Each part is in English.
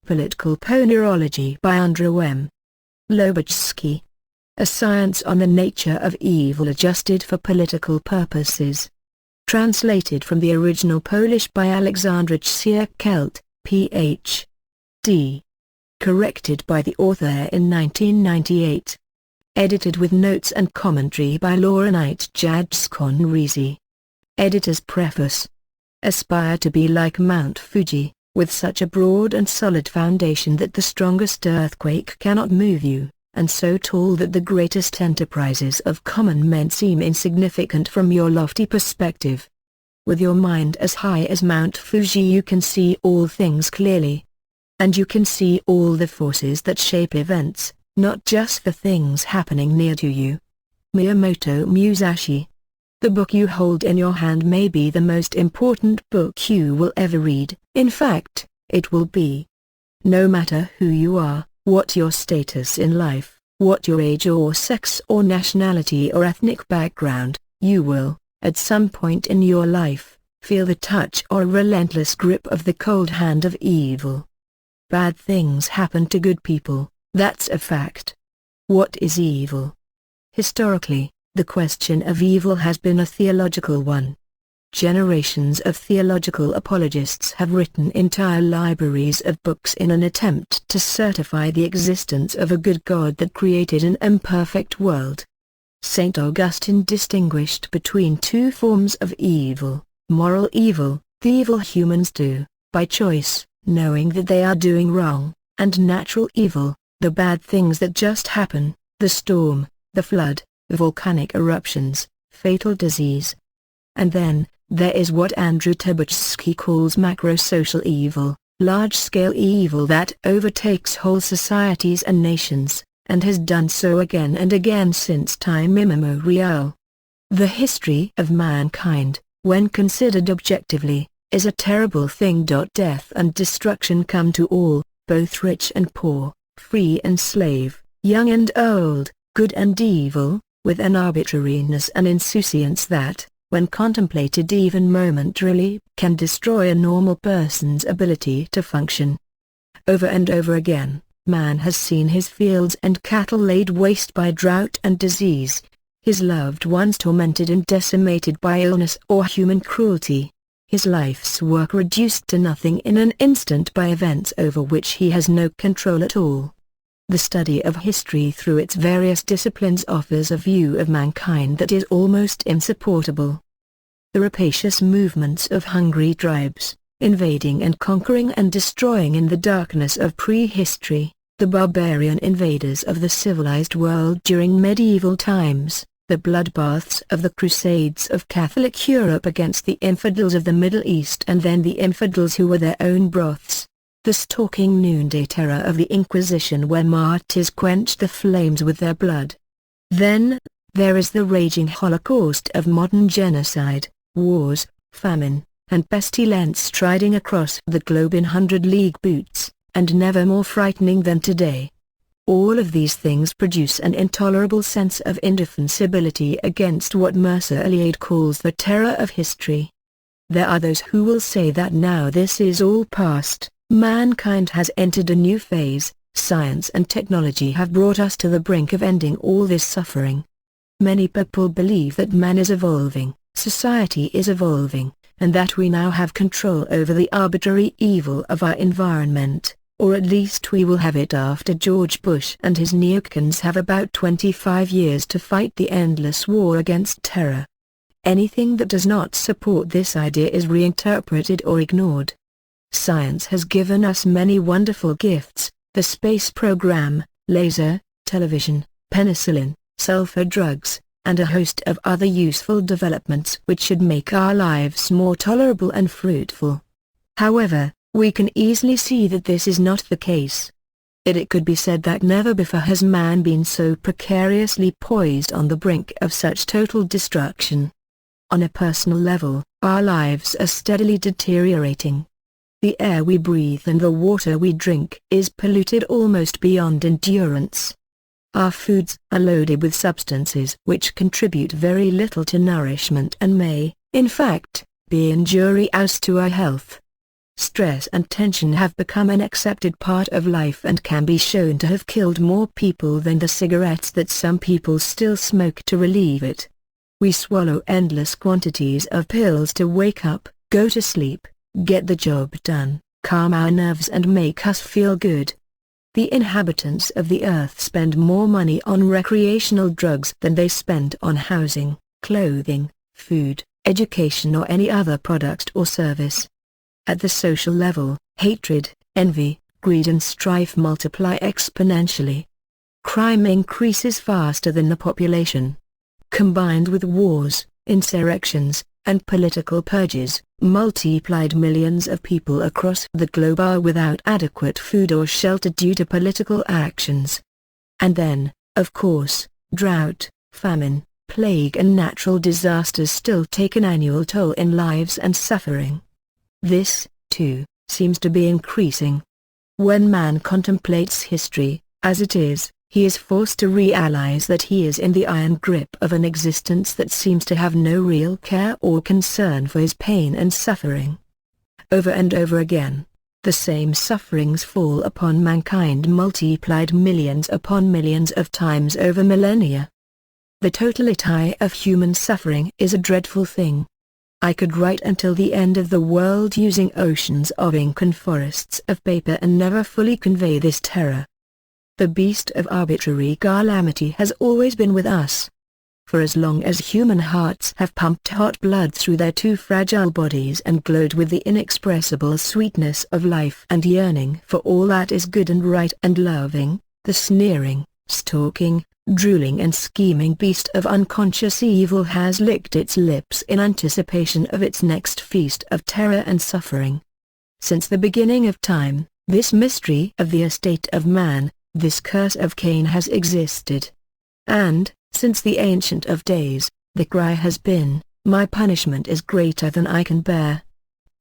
Political Ponerology by Andrzej Łobaczewski. A Science on the Nature of Evil adjusted for political purposes. Translated from the original Polish by Andrzej Łobaczewski, Ph.D. Corrected by the author in 1998. Edited with notes and commentary by Laura Knight-Jadskon-Rizy. Editor's Preface. Aspire to be like Mount Fuji, with such a broad and solid foundation that the strongest earthquake cannot move you, and so tall that the greatest enterprises of common men seem insignificant from your lofty perspective. With your mind as high as Mount Fuji you can see all things clearly. And you can see all the forces that shape events, not just the things happening near to you. Miyamoto Musashi. The book you hold in your hand may be the most important book you will ever read. In fact, it will be. No matter who you are, what your status in life, what your age or sex or nationality or ethnic background, you will, at some point in your life, feel the touch or relentless grip of the cold hand of evil. Bad things happen to good people, that's a fact. What is evil? Historically, the question of evil has been a theological one. Generations of theological apologists have written entire libraries of books in an attempt to certify the existence of a good God that created an imperfect world. St. Augustine distinguished between two forms of evil: moral evil, the evil humans do, by choice, knowing that they are doing wrong, and natural evil, the bad things that just happen, the storm, the flood, volcanic eruptions, fatal disease. And then, there is what Andrzej Łobaczewski calls macro-social evil, large-scale evil that overtakes whole societies and nations, and has done so again and again since time immemorial. The history of mankind, when considered objectively, is a terrible thing. Death and destruction come to all, both rich and poor, free and slave, young and old, good and evil, with an arbitrariness and insouciance that, when contemplated even momentarily, can destroy a normal person's ability to function. Over and over again, man has seen his fields and cattle laid waste by drought and disease, his loved ones tormented and decimated by illness or human cruelty, his life's work reduced to nothing in an instant by events over which he has no control at all. The study of history through its various disciplines offers a view of mankind that is almost insupportable. The rapacious movements of hungry tribes, invading and conquering and destroying in the darkness of prehistory, the barbarian invaders of the civilized world during medieval times, the bloodbaths of the Crusades of Catholic Europe against the infidels of the Middle East and then the infidels who were their own broths. The stalking noonday terror of the Inquisition where martyrs quenched the flames with their blood. Then, there is the raging holocaust of modern genocide, wars, famine, and pestilence striding across the globe in 100-league boots, and never more frightening than today. All of these things produce an intolerable sense of indefensibility against what Mircea Eliade calls the terror of history. There are those who will say that now this is all past. Mankind has entered a new phase, science and technology have brought us to the brink of ending all this suffering. Many people believe that man is evolving, society is evolving, and that we now have control over the arbitrary evil of our environment, or at least we will have it after George Bush and his neocons have about 25 years to fight the endless war against terror. Anything that does not support this idea is reinterpreted or ignored. Science has given us many wonderful gifts: the space program, laser, television, penicillin, sulfur drugs, and a host of other useful developments which should make our lives more tolerable and fruitful. However, we can easily see that this is not the case. It could be said that never before has man been so precariously poised on the brink of such total destruction. On a personal level, our lives are steadily deteriorating. The air we breathe and the water we drink is polluted almost beyond endurance. Our foods are loaded with substances which contribute very little to nourishment and may, in fact, be injurious to our health. stress and tension have become an accepted part of life and can be shown to have killed more people than the cigarettes that some people still smoke to relieve it. We swallow endless quantities of pills to wake up, go to sleep, get the job done, calm our nerves and make us feel good. The inhabitants of the earth spend more money on recreational drugs than they spend on housing, clothing, food, education or any other product or service. At the social level, hatred, envy, greed and strife multiply exponentially. Crime increases faster than the population. Combined with wars, insurrections, and political purges, multiplied millions of people across the globe are without adequate food or shelter due to political actions. And then, of course, drought, famine, plague and natural disasters still take an annual toll in lives and suffering. This, too, seems to be increasing. When man contemplates history, as it is, he is forced to realize that he is in the iron grip of an existence that seems to have no real care or concern for his pain and suffering. Over and over again, the same sufferings fall upon mankind multiplied millions upon millions of times over millennia. The totality of human suffering is a dreadful thing. I could write until the end of the world using oceans of ink and forests of paper and never fully convey this terror. The beast of arbitrary calamity has always been with us. For as long as human hearts have pumped hot blood through their too fragile bodies and glowed with the inexpressible sweetness of life and yearning for all that is good and right and loving, the sneering, stalking, drooling and scheming beast of unconscious evil has licked its lips in anticipation of its next feast of terror and suffering. Since the beginning of time, this mystery of the estate of man, this curse of Cain has existed. And, since the ancient of days, the cry has been, my punishment is greater than I can bear.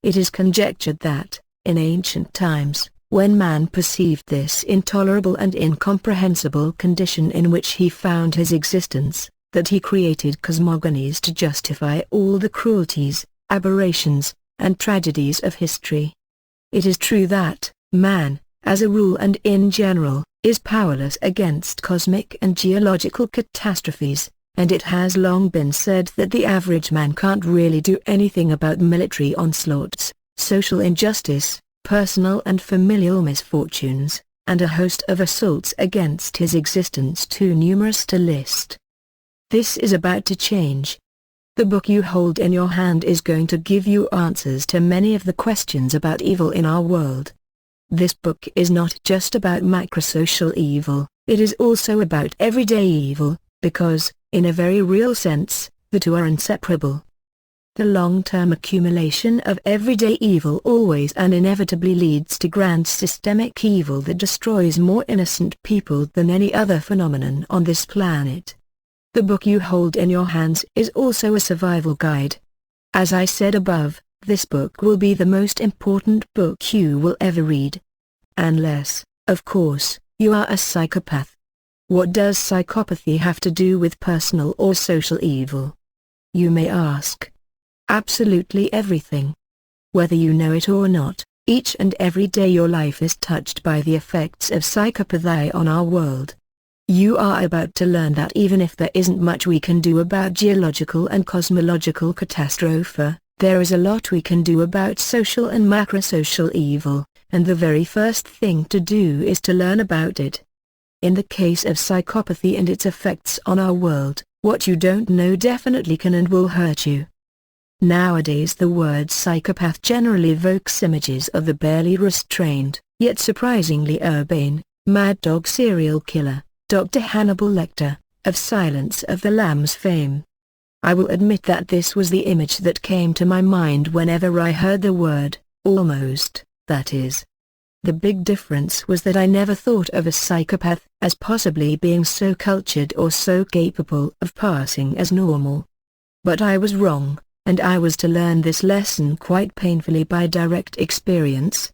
It is conjectured that, in ancient times, when man perceived this intolerable and incomprehensible condition in which he found his existence, that he created cosmogonies to justify all the cruelties, aberrations, and tragedies of history. It is true that, man, as a rule and in general, is powerless against cosmic and geological catastrophes, and it has long been said that the average man can't really do anything about military onslaughts, social injustice, personal and familial misfortunes, and a host of assaults against his existence too numerous to list. This is about to change. The book you hold in your hand is going to give you answers to many of the questions about evil in our world. This book is not just about macrosocial evil, it is also about everyday evil, because, in a very real sense, the two are inseparable. The long-term accumulation of everyday evil always and inevitably leads to grand systemic evil that destroys more innocent people than any other phenomenon on this planet. The book you hold in your hands is also a survival guide. As I said above, this book will be the most important book you will ever read. Unless, of course, you are a psychopath. What does psychopathy have to do with personal or social evil? You may ask. Absolutely everything. Whether you know it or not, each and every day your life is touched by the effects of psychopathy on our world. You are about to learn that even if there isn't much we can do about geological and cosmological catastrophe, there is a lot we can do about social and macrosocial evil, and the very first thing to do is to learn about it. In the case of psychopathy and its effects on our world, what you don't know definitely can and will hurt you. Nowadays the word psychopath generally evokes images of the barely restrained, yet surprisingly urbane, mad dog serial killer, Dr. Hannibal Lecter, of Silence of the Lambs fame. I will admit that this was the image that came to my mind whenever I heard the word, almost, that is. The big difference was that I never thought of a psychopath as possibly being so cultured or so capable of passing as normal. But I was wrong, and I was to learn this lesson quite painfully by direct experience.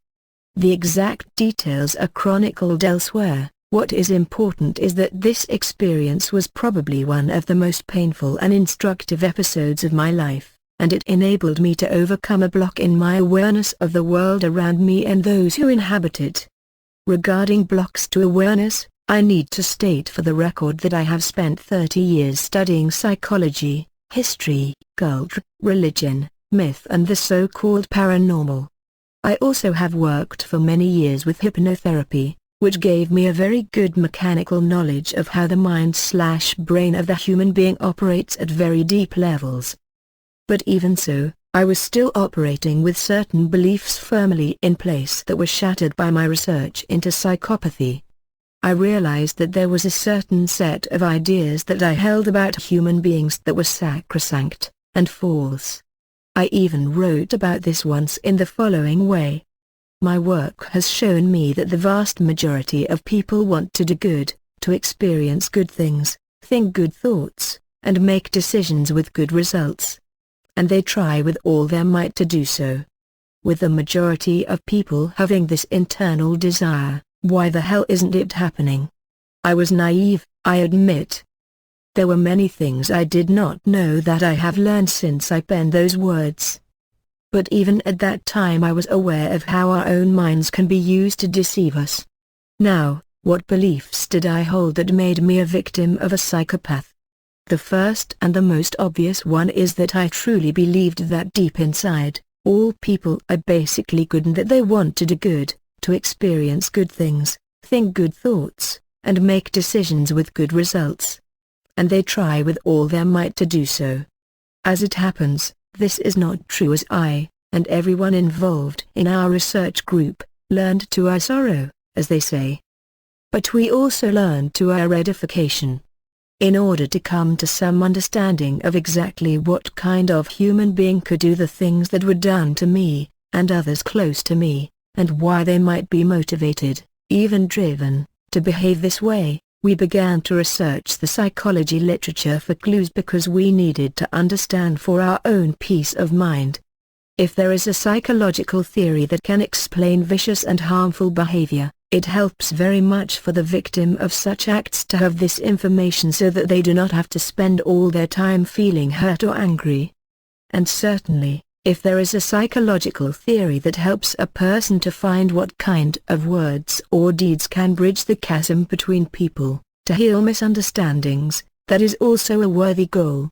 The exact details are chronicled elsewhere. What is important is that this experience was probably one of the most painful and instructive episodes of my life. and it enabled me to overcome a block in my awareness of the world around me and those who inhabit it. Regarding blocks to awareness, I need to state for the record that I have spent 30 years studying psychology, history, culture, religion, myth and the so-called paranormal. I also have worked for many years with hypnotherapy, which gave me a very good mechanical knowledge of how the mind/brain of the human being operates at very deep levels. But even so, I was still operating with certain beliefs firmly in place that were shattered by my research into psychopathy. I realized that there was a certain set of ideas that I held about human beings that were sacrosanct and false. I even wrote about this once in the following way. My work has shown me that the vast majority of people want to do good, to experience good things, think good thoughts, and make decisions with good results. And they try with all their might to do so. With the majority of people having this internal desire, why the hell isn't it happening? I was naive, I admit. There were many things I did not know that I have learned since I penned those words. But even at that time I was aware of how our own minds can be used to deceive us. Now, what beliefs did I hold that made me a victim of a psychopath? The first and the most obvious one is that I truly believed that deep inside, all people are basically good and that they want to do good, to experience good things, think good thoughts, and make decisions with good results. And they try with all their might to do so. As it happens, this is not true, as I, and everyone involved in our research group, learned to our sorrow, as they say. But we also learned to our edification. In order to come to some understanding of exactly what kind of human being could do the things that were done to me, and others close to me, and why they might be motivated, even driven, to behave this way, we began to research the psychology literature for clues because we needed to understand for our own peace of mind. If there is a psychological theory that can explain vicious and harmful behavior, it helps very much for the victim of such acts to have this information so that they do not have to spend all their time feeling hurt or angry. And certainly, if there is a psychological theory that helps a person to find what kind of words or deeds can bridge the chasm between people, to heal misunderstandings, that is also a worthy goal.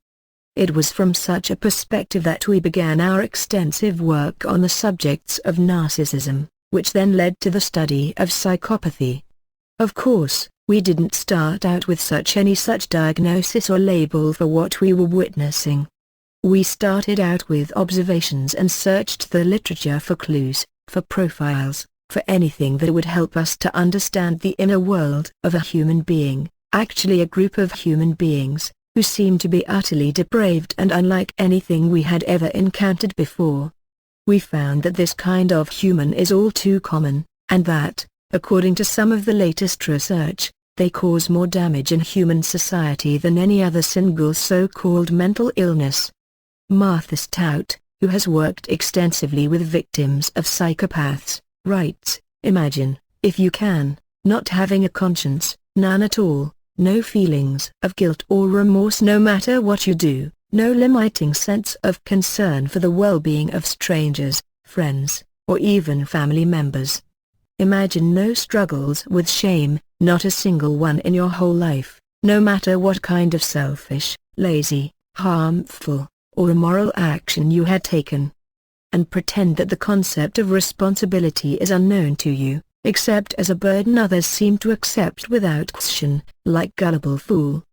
It was from such a perspective that we began our extensive work on the subjects of narcissism, which then led to the study of psychopathy. Of course, we didn't start out with any such diagnosis or label for what we were witnessing. We started out with observations and searched the literature for clues, for profiles, for anything that would help us to understand the inner world of a human being, actually a group of human beings, who seemed to be utterly depraved and unlike anything we had ever encountered before. We found that this kind of human is all too common, and that, according to some of the latest research, they cause more damage in human society than any other single so-called mental illness. Martha Stout, who has worked extensively with victims of psychopaths, writes, "Imagine, if you can, not having a conscience, none at all, no feelings of guilt or remorse no matter what you do, no limiting sense of concern for the well-being of strangers, friends, or even family members. Imagine no struggles with shame, not a single one in your whole life, no matter what kind of selfish, lazy, harmful, or immoral action you had taken. And pretend that the concept of responsibility is unknown to you, except as a burden others seem to accept without question, like gullible fool.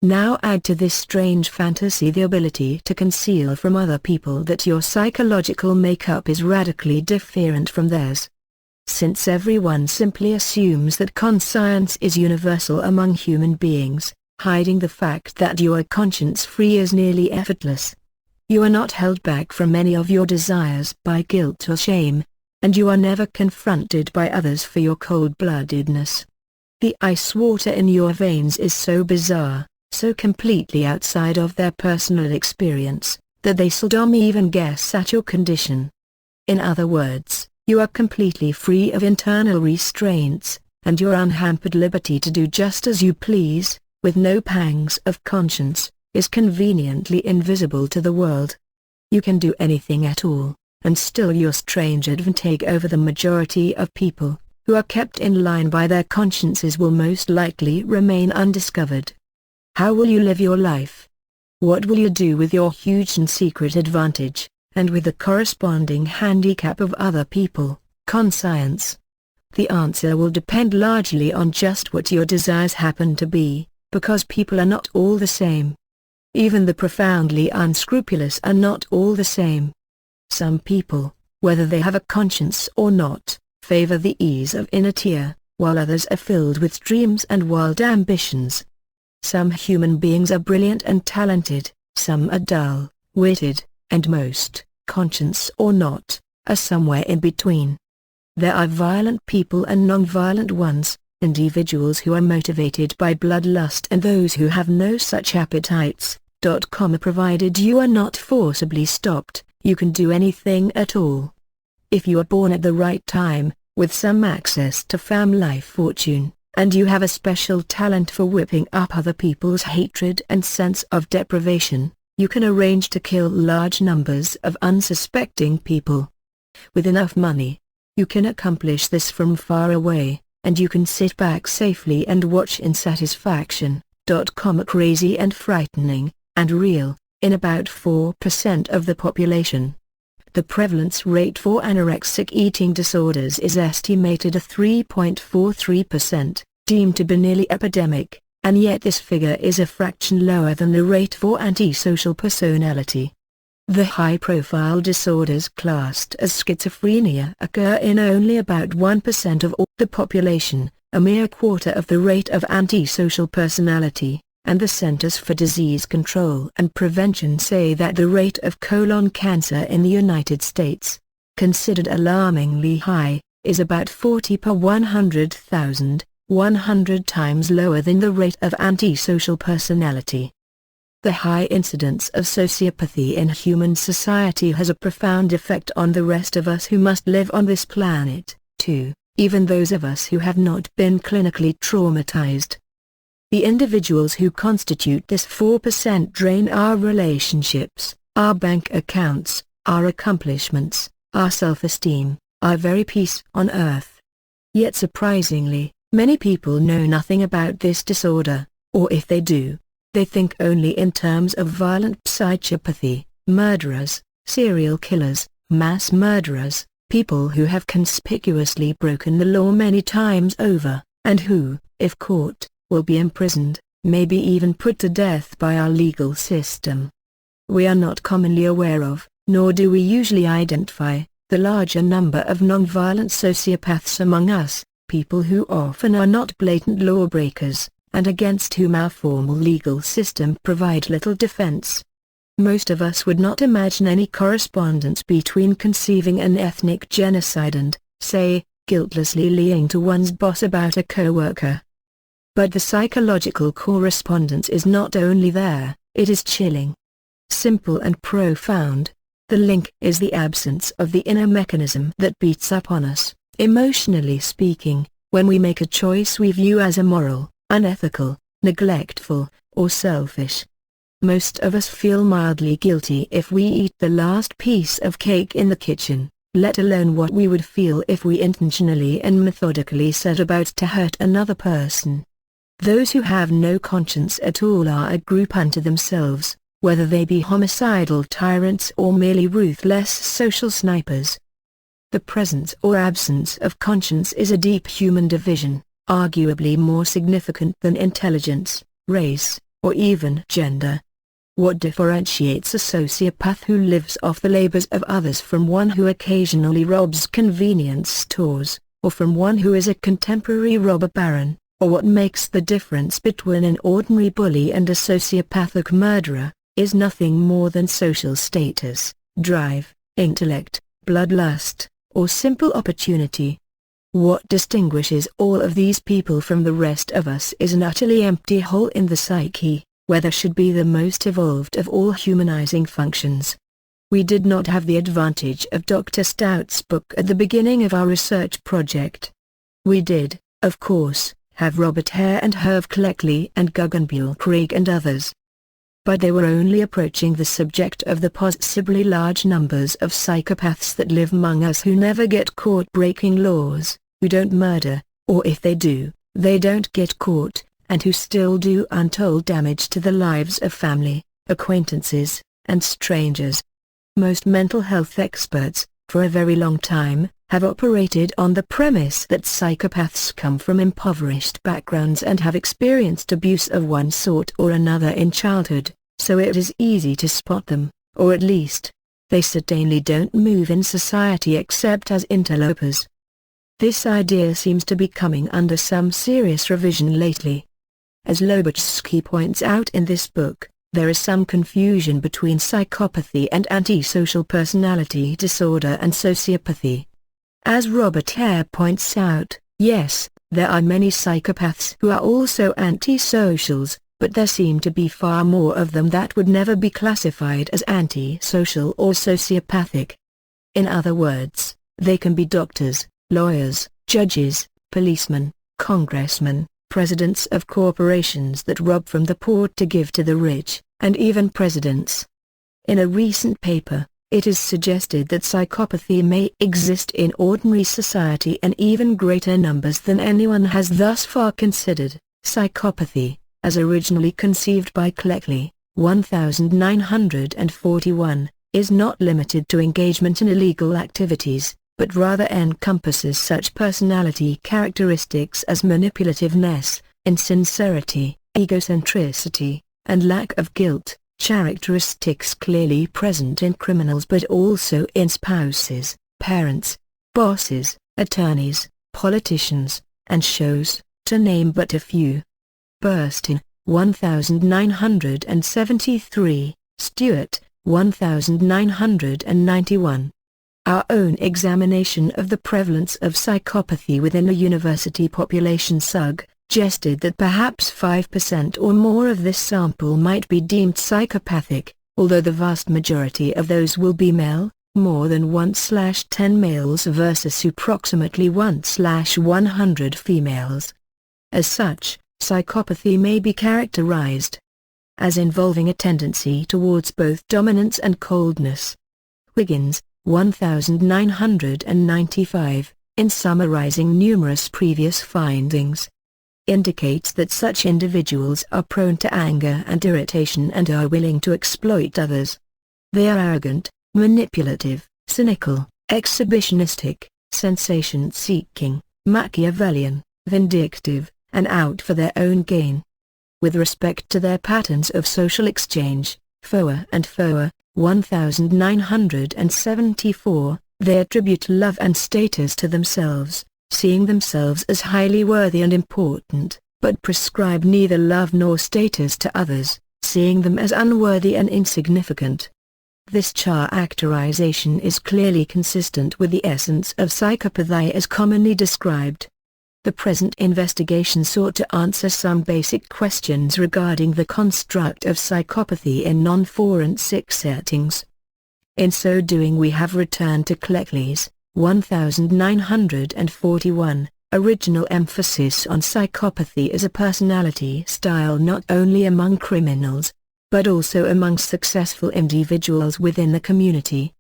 Now add to this strange fantasy the ability to conceal from other people that your psychological makeup is radically different from theirs. Since everyone simply assumes that conscience is universal among human beings, hiding the fact that you are conscience-free is nearly effortless. You are not held back from any of your desires by guilt or shame, and you are never confronted by others for your cold-bloodedness. The ice water in your veins is so bizarre, so completely outside of their personal experience, that they seldom even guess at your condition. In other words, you are completely free of internal restraints, and your unhampered liberty to do just as you please, with no pangs of conscience, is conveniently invisible to the world. You can do anything at all, and still your strange advantage over the majority of people, who are kept in line by their consciences, will most likely remain undiscovered. How will you live your life? What will you do with your huge and secret advantage, and with the corresponding handicap of other people, conscience? The answer will depend largely on just what your desires happen to be, because people are not all the same. Even the profoundly unscrupulous are not all the same. Some people, whether they have a conscience or not, favor the ease of inertia, while others are filled with dreams and wild ambitions. Some human beings are brilliant and talented, some are dull, witted, and most, conscience or not, are somewhere in between. There are violent people and non-violent ones, individuals who are motivated by bloodlust and those who have no such appetites. Provided you are not forcibly stopped, you can do anything at all. If you are born at the right time, with some access to family fortune, and you have a special talent for whipping up other people's hatred and sense of deprivation, you can arrange to kill large numbers of unsuspecting people. With enough money, you can accomplish this from far away, and you can sit back safely and watch in satisfaction. Crazy and frightening, and real, in about 4% of the population. The prevalence rate for anorexic eating disorders is estimated at 3.43%, deemed to be nearly epidemic, and yet this figure is a fraction lower than the rate for antisocial personality. The high-profile disorders classed as schizophrenia occur in only about 1% of all the population, a mere quarter of the rate of antisocial personality, and the Centers for Disease Control and Prevention say that the rate of colon cancer in the United States, considered alarmingly high, is about 40 per 100,000, 100 times lower than the rate of antisocial personality. The high incidence of sociopathy in human society has a profound effect on the rest of us who must live on this planet, too, even those of us who have not been clinically traumatized. The individuals who constitute this 4% drain our relationships, our bank accounts, our accomplishments, our self-esteem, our very peace on earth. Yet surprisingly, many people know nothing about this disorder, or if they do, they think only in terms of violent psychopathy, murderers, serial killers, mass murderers, people who have conspicuously broken the law many times over, and who, if caught, will be imprisoned, maybe even put to death by our legal system. We are not commonly aware of, nor do we usually identify, the larger number of non-violent sociopaths among us, people who often are not blatant lawbreakers, and against whom our formal legal system provides little defense. Most of us would not imagine any correspondence between conceiving an ethnic genocide and, say, guiltlessly lying to one's boss about a co-worker. But the psychological correspondence is not only there, it is chilling. Simple and profound. The link is the absence of the inner mechanism that beats up on us, emotionally speaking, when we make a choice we view as immoral, unethical, neglectful, or selfish. Most of us feel mildly guilty if we eat the last piece of cake in the kitchen, let alone what we would feel if we intentionally and methodically set about to hurt another person. Those who have no conscience at all are a group unto themselves, whether they be homicidal tyrants or merely ruthless social snipers. The presence or absence of conscience is a deep human division, arguably more significant than intelligence, race, or even gender. What differentiates a sociopath who lives off the labors of others from one who occasionally robs convenience stores, or from one who is a contemporary robber baron? Or what makes the difference between an ordinary bully and a sociopathic murderer, is nothing more than social status, drive, intellect, bloodlust, or simple opportunity. What distinguishes all of these people from the rest of us is an utterly empty hole in the psyche, where there should be the most evolved of all humanizing functions. We did not have the advantage of Dr. Stout's book at the beginning of our research project. We did, of course, have Robert Hare and Herve Cleckley and Guggenbuhl Craig and others. but they were only approaching the subject of the possibly large numbers of psychopaths that live among us who never get caught breaking laws, who don't murder, or if they do, they don't get caught, and who still do untold damage to the lives of family, acquaintances, and strangers. Most mental health experts, for a very long time, have operated on the premise that psychopaths come from impoverished backgrounds and have experienced abuse of one sort or another in childhood, so it is easy to spot them, or at least, they certainly don't move in society except as interlopers. This idea seems to be coming under some serious revision lately. As Lobaczewski points out in this book, there is some confusion between psychopathy and antisocial personality disorder and sociopathy. As Robert Hare points out, yes, there are many psychopaths who are also antisocials, but there seem to be far more of them that would never be classified as antisocial or sociopathic. In other words, they can be doctors, lawyers, judges, policemen, congressmen, presidents of corporations that rob from the poor to give to the rich, and even presidents. In a recent paper, it is suggested that psychopathy may exist in ordinary society in even greater numbers than anyone has thus far considered. Psychopathy, as originally conceived by Cleckley, 1941, is not limited to engagement in illegal activities, but rather encompasses such personality characteristics as manipulativeness, insincerity, egocentricity, and lack of guilt, characteristics clearly present in criminals but also in spouses, parents, bosses, attorneys, politicians, and shows, to name but a few. Burstyn, 1973, Stewart, 1991. Our own examination of the prevalence of psychopathy within a university population suggested that perhaps 5% or more of this sample might be deemed psychopathic, although the vast majority of those will be male, more than 1/10 males versus approximately 1/100 females. As such, psychopathy may be characterized as involving a tendency towards both dominance and coldness. Wiggins, 1995, in summarizing numerous previous findings, indicates that such individuals are prone to anger and irritation and are willing to exploit others. They are arrogant, manipulative, cynical, exhibitionistic, sensation-seeking, Machiavellian, vindictive, and out for their own gain. With respect to their patterns of social exchange, Foer and Foer, 1974, they attribute love and status to themselves, seeing themselves as highly worthy and important, but prescribe neither love nor status to others, seeing them as unworthy and insignificant. This characterization is clearly consistent with the essence of psychopathy as commonly described. The present investigation sought to answer some basic questions regarding the construct of psychopathy in non-forensic settings. In so doing we have returned to Cleckley's, 1941, original emphasis on psychopathy as a personality style not only among criminals, but also among successful individuals within the community.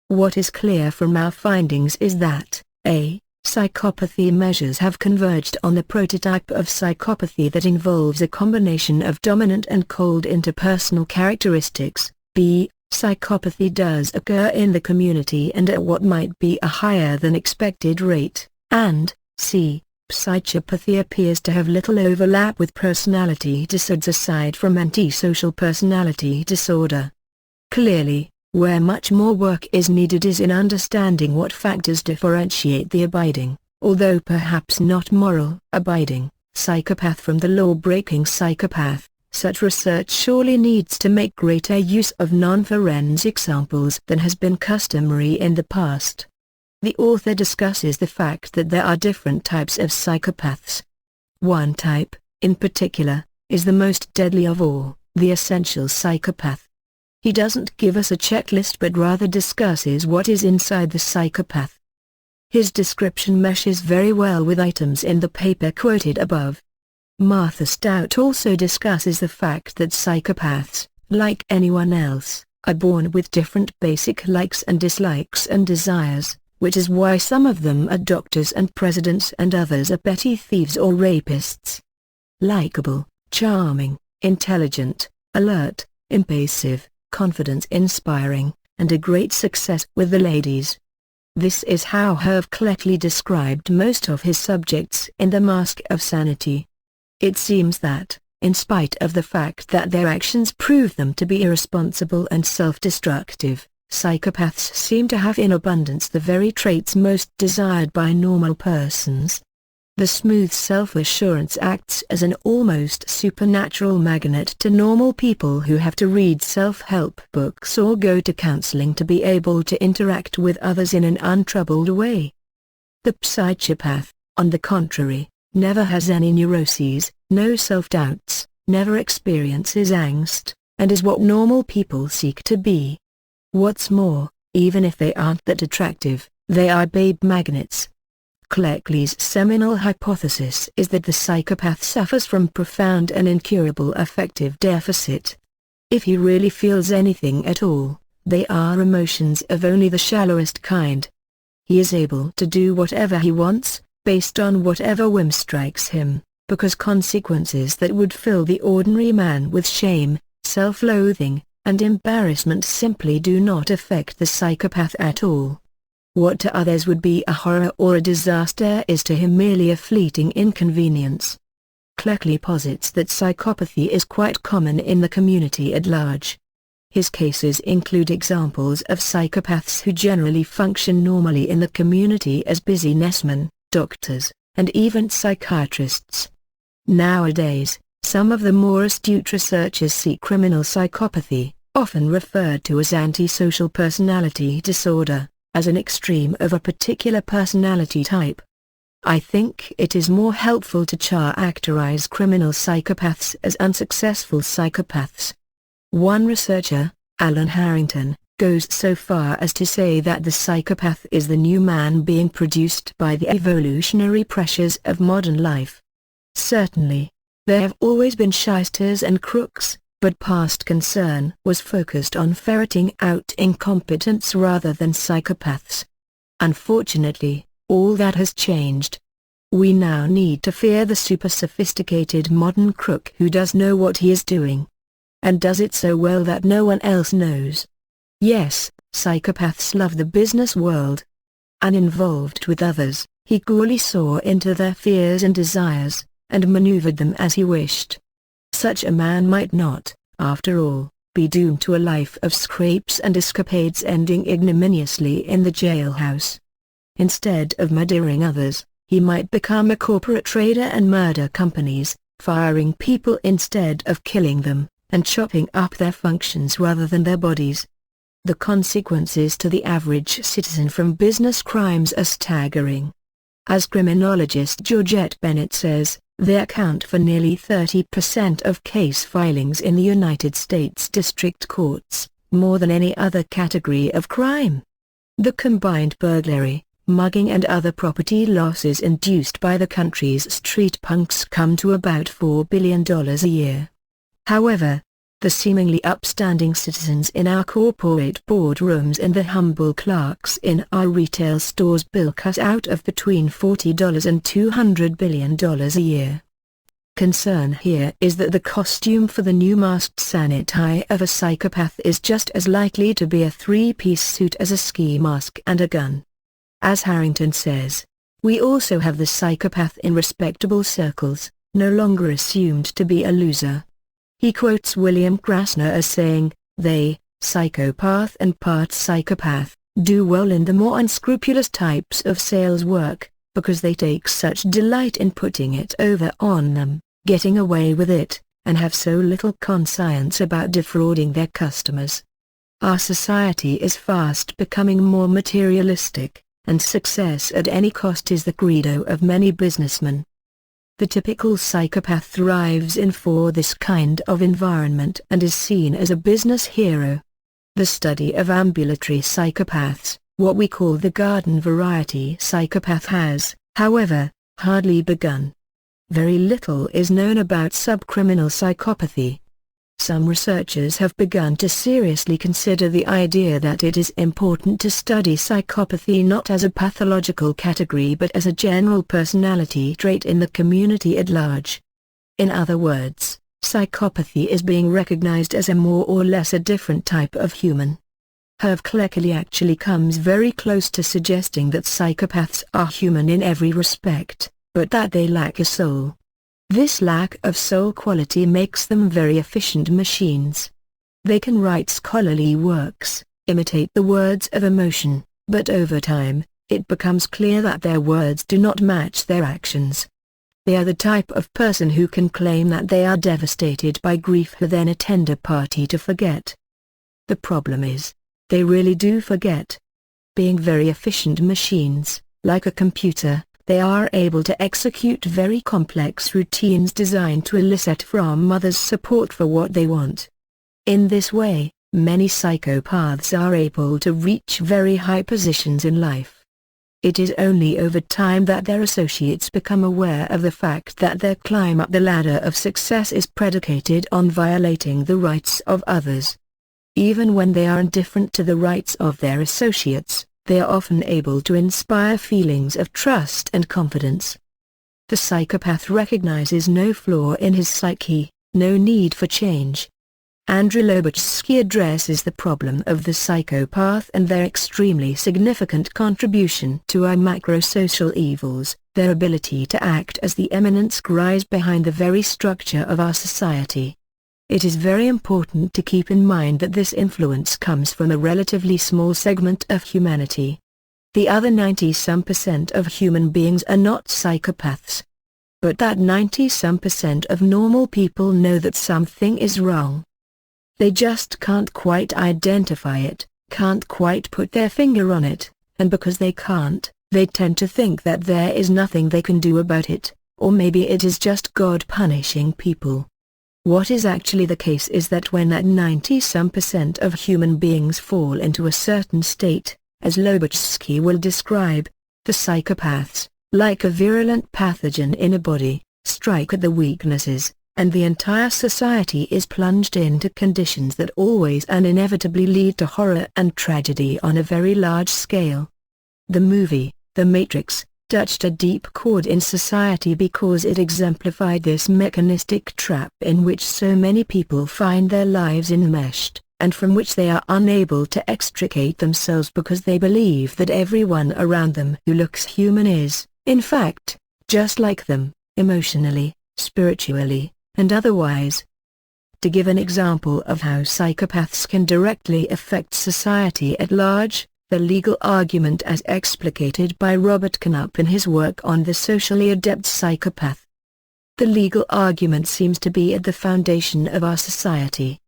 What is clear from our findings is that, a. psychopathy measures have converged on the prototype of psychopathy that involves a combination of dominant and cold interpersonal characteristics, b. psychopathy does occur in the community and at what might be a higher than expected rate, and, c. psychopathy appears to have little overlap with personality disorders aside from antisocial personality disorder. Clearly, where much more work is needed is in understanding what factors differentiate the abiding, although perhaps not moral, abiding, psychopath from the law-breaking psychopath. Such research surely needs to make greater use of non-forensic samples than has been customary in the past. The author discusses the fact that there are different types of psychopaths. One type, in particular, is the most deadly of all, the essential psychopath. He doesn't give us a checklist but rather discusses what is inside the psychopath. His description meshes very well with items in the paper quoted above. Martha Stout also discusses the fact that psychopaths, like anyone else, are born with different basic likes and dislikes and desires, which is why some of them are doctors and presidents and others are petty thieves or rapists. Likeable, charming, intelligent, alert, impulsive, confidence-inspiring, and a great success with the ladies. This is how Herve Cleckley described most of his subjects in The Mask of Sanity. It seems that, in spite of the fact that their actions prove them to be irresponsible and self-destructive, psychopaths seem to have in abundance the very traits most desired by normal persons. The smooth self-assurance acts as an almost supernatural magnet to normal people who have to read self-help books or go to counseling to be able to interact with others in an untroubled way. The psychopath, on the contrary, never has any neuroses, no self-doubts, never experiences angst, and is what normal people seek to be. What's more, even if they aren't that attractive, they are babe magnets. Cleckley's seminal hypothesis is that the psychopath suffers from profound and incurable affective deficit. If he really feels anything at all, they are emotions of only the shallowest kind. He is able to do whatever he wants, based on whatever whim strikes him, because consequences that would fill the ordinary man with shame, self-loathing, and embarrassment simply do not affect the psychopath at all. What to others would be a horror or a disaster is to him merely a fleeting inconvenience. Cleckley posits that psychopathy is quite common in the community at large. His cases include examples of psychopaths who generally function normally in the community as businessmen, doctors, and even psychiatrists. Nowadays, some of the more astute researchers see criminal psychopathy, often referred to as antisocial personality disorder, as an extreme of a particular personality type. I think it is more helpful to characterize criminal psychopaths as unsuccessful psychopaths. One researcher, Alan Harrington, goes so far as to say that the psychopath is the new man being produced by the evolutionary pressures of modern life. Certainly, there have always been shysters and crooks, but past concern was focused on ferreting out incompetents rather than psychopaths. Unfortunately, all that has changed. We now need to fear the super-sophisticated modern crook who does know what he is doing. And does it so well that no one else knows. Yes, psychopaths love the business world. Uninvolved with others, he coolly saw into their fears and desires, and maneuvered them as he wished. Such a man might not, after all, be doomed to a life of scrapes and escapades ending ignominiously in the jailhouse. Instead of murdering others, he might become a corporate trader and murder companies, firing people instead of killing them, and chopping up their functions rather than their bodies. The consequences to the average citizen from business crimes are staggering. As criminologist Georgette Bennett says, they account for nearly 30% of case filings in the United States district courts, more than any other category of crime. The combined burglary, mugging and other property losses induced by the country's street punks come to about $4 billion a year. However, the seemingly upstanding citizens in our corporate boardrooms and the humble clerks in our retail stores bill cut out of between $40 and $200 billion a year. Concern here is that the costume for the new masked sanity of a psychopath is just as likely to be a three-piece suit as a ski mask and a gun. As Harrington says, we also have the psychopath in respectable circles, no longer assumed to be a loser. He quotes William Krasner as saying, they, psychopath and part psychopath, do well in the more unscrupulous types of sales work, because they take such delight in putting it over on them, getting away with it, and have so little conscience about defrauding their customers. Our society is fast becoming more materialistic, and success at any cost is the credo of many businessmen. The typical psychopath thrives in for this kind of environment and is seen as a business hero. The study of ambulatory psychopaths, what we call the garden variety psychopath has, however, hardly begun. Very little is known about subcriminal psychopathy. Some researchers have begun to seriously consider the idea that it is important to study psychopathy not as a pathological category but as a general personality trait in the community at large. In other words, psychopathy is being recognized as a more or less a different type of human. Herve Cleckley actually comes very close to suggesting that psychopaths are human in every respect, but that they lack a soul. This lack of soul quality makes them very efficient machines. They can write scholarly works, imitate the words of emotion, but over time, it becomes clear that their words do not match their actions. They are the type of person who can claim that they are devastated by grief who then attend a party to forget. The problem is, they really do forget. Being very efficient machines, like a computer, they are able to execute very complex routines designed to elicit from others support for what they want. In this way, many psychopaths are able to reach very high positions in life. It is only over time that their associates become aware of the fact that their climb up the ladder of success is predicated on violating the rights of others. Even when they are indifferent to the rights of their associates, they are often able to inspire feelings of trust and confidence. The psychopath recognizes no flaw in his psyche, no need for change. Andrzej Łobaczewski addresses the problem of the psychopath and their extremely significant contribution to our macro-social evils, their ability to act as the eminent scribes behind the very structure of our society. It is very important to keep in mind that this influence comes from a relatively small segment of humanity. The other 90-some% of human beings are not psychopaths. But that 90-some% of normal people know that something is wrong. They just can't quite identify it, can't quite put their finger on it, and because they can't, they tend to think that there is nothing they can do about it, or maybe it is just God punishing people. What is actually the case is that when that 90-some% of human beings fall into a certain state, as Lobaczewski will describe, the psychopaths, like a virulent pathogen in a body, strike at the weaknesses, and the entire society is plunged into conditions that always and inevitably lead to horror and tragedy on a very large scale. The movie, The Matrix, touched a deep chord in society because it exemplified this mechanistic trap in which so many people find their lives enmeshed, and from which they are unable to extricate themselves because they believe that everyone around them who looks human is, in fact, just like them, emotionally, spiritually, and otherwise. To give an example of how psychopaths can directly affect society at large, the legal argument as explicated by Robert Canup in his work on the socially adept psychopath. The legal argument seems to be at the foundation of our society.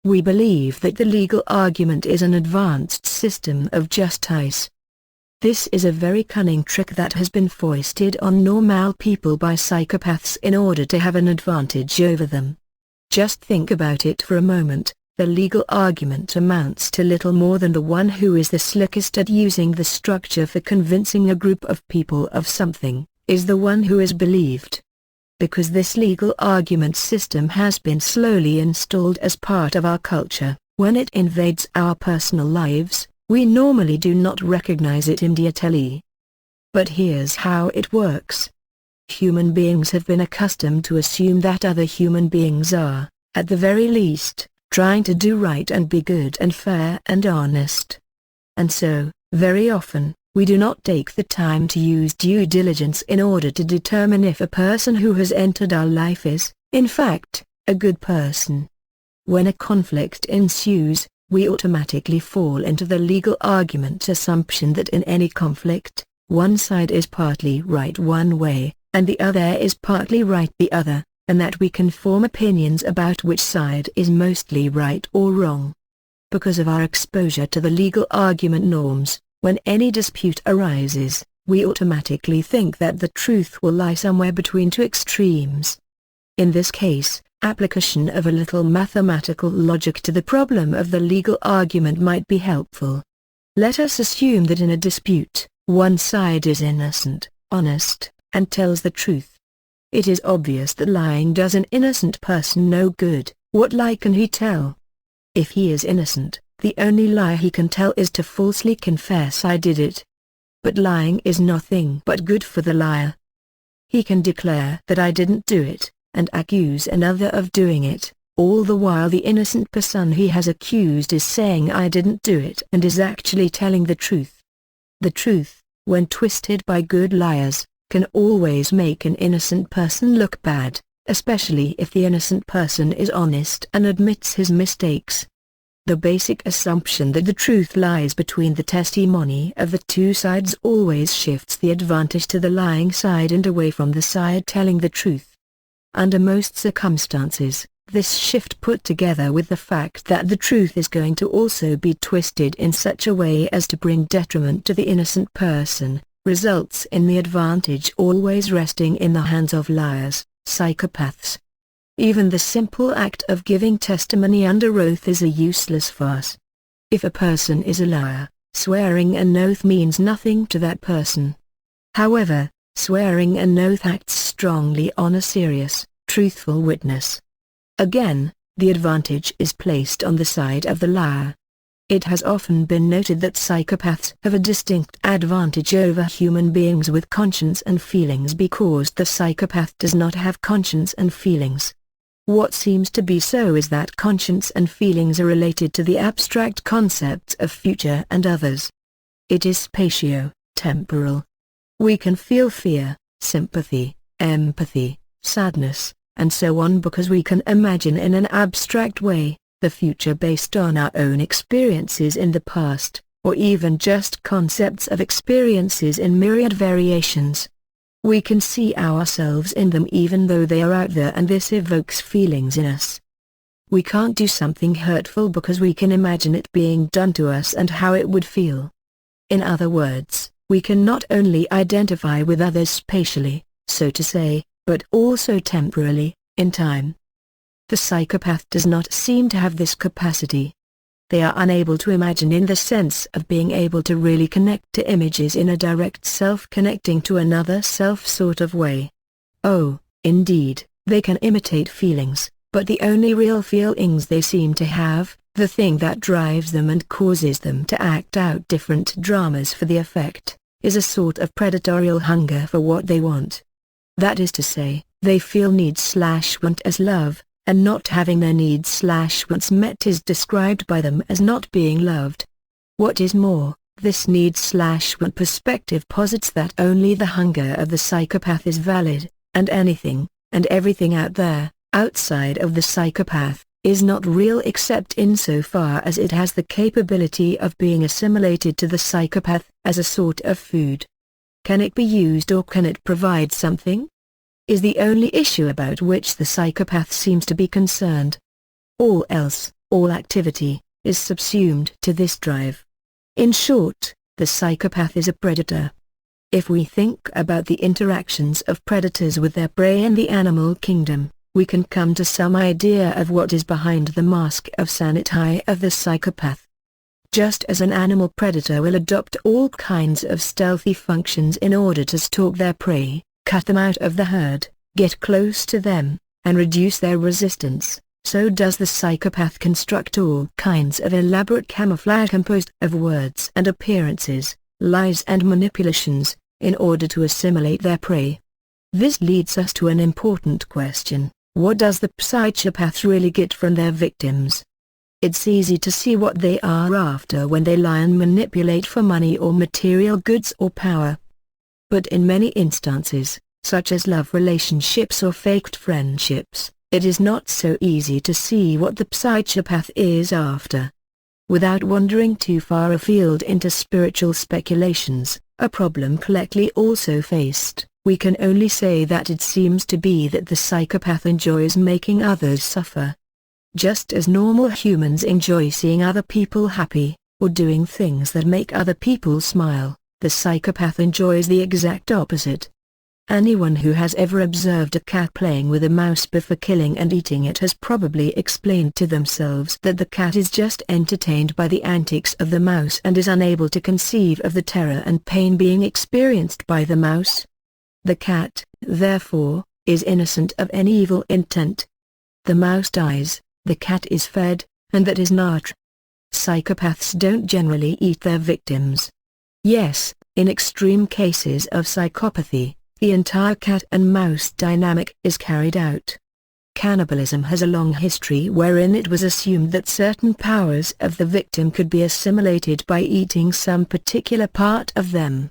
We believe that the legal argument is an advanced system of justice. This is a very cunning trick that has been foisted on normal people by psychopaths in order to have an advantage over them. Just think about it for a moment. The legal argument amounts to little more than the one who is the slickest at using the structure for convincing a group of people of something, is the one who is believed. Because this legal argument system has been slowly installed as part of our culture, when it invades our personal lives, we normally do not recognize it immediately. But here's how it works. Human beings have been accustomed to assume that other human beings are, at the very least, trying to do right and be good and fair and honest. And so, very often, we do not take the time to use due diligence in order to determine if a person who has entered our life is, in fact, a good person. When a conflict ensues, we automatically fall into the legal argument assumption that in any conflict, one side is partly right one way, and the other is partly right the other, and that we can form opinions about which side is mostly right or wrong. Because of our exposure to the legal argument norms, when any dispute arises, we automatically think that the truth will lie somewhere between two extremes. In this case, application of a little mathematical logic to the problem of the legal argument might be helpful. Let us assume that in a dispute, one side is innocent, honest, and tells the truth. It is obvious that lying does an innocent person no good, What lie can he tell? If he is innocent, the only lie he can tell is to falsely confess I did it. But lying is nothing but good for the liar. He can declare that I didn't do it, and accuse another of doing it, all the while the innocent person he has accused is saying I didn't do it and is actually telling the truth. The truth, when twisted by good liars, can always make an innocent person look bad, especially if the innocent person is honest and admits his mistakes. The basic assumption that the truth lies between the testimony of the two sides always shifts the advantage to the lying side and away from the side telling the truth. Under most circumstances, this shift put together with the fact that the truth is going to also be twisted in such a way as to bring detriment to the innocent person, results in the advantage always resting in the hands of liars, psychopaths. Even the simple act of giving testimony under oath is a useless farce. If a person is a liar, swearing an oath means nothing to that person. However, swearing an oath acts strongly on a serious, truthful witness. Again, the advantage is placed on the side of the liar. It has often been noted that psychopaths have a distinct advantage over human beings with conscience and feelings because the psychopath does not have conscience and feelings. What seems to be so is that conscience and feelings are related to the abstract concepts of future and others. It is spatio-temporal. We can feel fear, sympathy, empathy, sadness, and so on because we can imagine in an abstract way the future based on our own experiences in the past, or even just concepts of experiences in myriad variations. We can see ourselves in them even though they are out there, and this evokes feelings in us. We can't do something hurtful because we can imagine it being done to us and how it would feel. In other words, we can not only identify with others spatially, so to say, but also temporally, in time. The psychopath does not seem to have this capacity. They are unable to imagine in the sense of being able to really connect to images in a direct self-connecting to another self sort of way. Oh, indeed, they can imitate feelings, but the only real feelings they seem to have, the thing that drives them and causes them to act out different dramas for the effect, is a sort of predatorial hunger for what they want. That is to say, they feel need/want as love, and not having their needs/wants met is described by them as not being loved. What is more, this need/want perspective posits that only the hunger of the psychopath is valid, and anything, and everything out there, outside of the psychopath, is not real except insofar as it has the capability of being assimilated to the psychopath as a sort of food. Can it be used or can it provide something? Is the only issue about which the psychopath seems to be concerned. All else, all activity, is subsumed to this drive. In short, the psychopath is a predator. If we think about the interactions of predators with their prey in the animal kingdom, we can come to some idea of what is behind the mask of sanity of the psychopath. Just as an animal predator will adopt all kinds of stealthy functions in order to stalk their prey, cut them out of the herd, get close to them, and reduce their resistance, so does the psychopath construct all kinds of elaborate camouflage composed of words and appearances, lies and manipulations, in order to assimilate their prey. This leads us to an important question: what does the psychopath really get from their victims? It's easy to see what they are after when they lie and manipulate for money or material goods or power. But in many instances, such as love relationships or faked friendships, it is not so easy to see what the psychopath is after. Without wandering too far afield into spiritual speculations, a problem collectively also faced, we can only say that it seems to be that the psychopath enjoys making others suffer. Just as normal humans enjoy seeing other people happy, or doing things that make other people smile, the psychopath enjoys the exact opposite. Anyone who has ever observed a cat playing with a mouse before killing and eating it has probably explained to themselves that the cat is just entertained by the antics of the mouse and is unable to conceive of the terror and pain being experienced by the mouse. The cat, therefore, is innocent of any evil intent. The mouse dies, the cat is fed, and that is not true. Psychopaths don't generally eat their victims. Yes, in extreme cases of psychopathy, the entire cat and mouse dynamic is carried out. Cannibalism has a long history wherein it was assumed that certain powers of the victim could be assimilated by eating some particular part of them.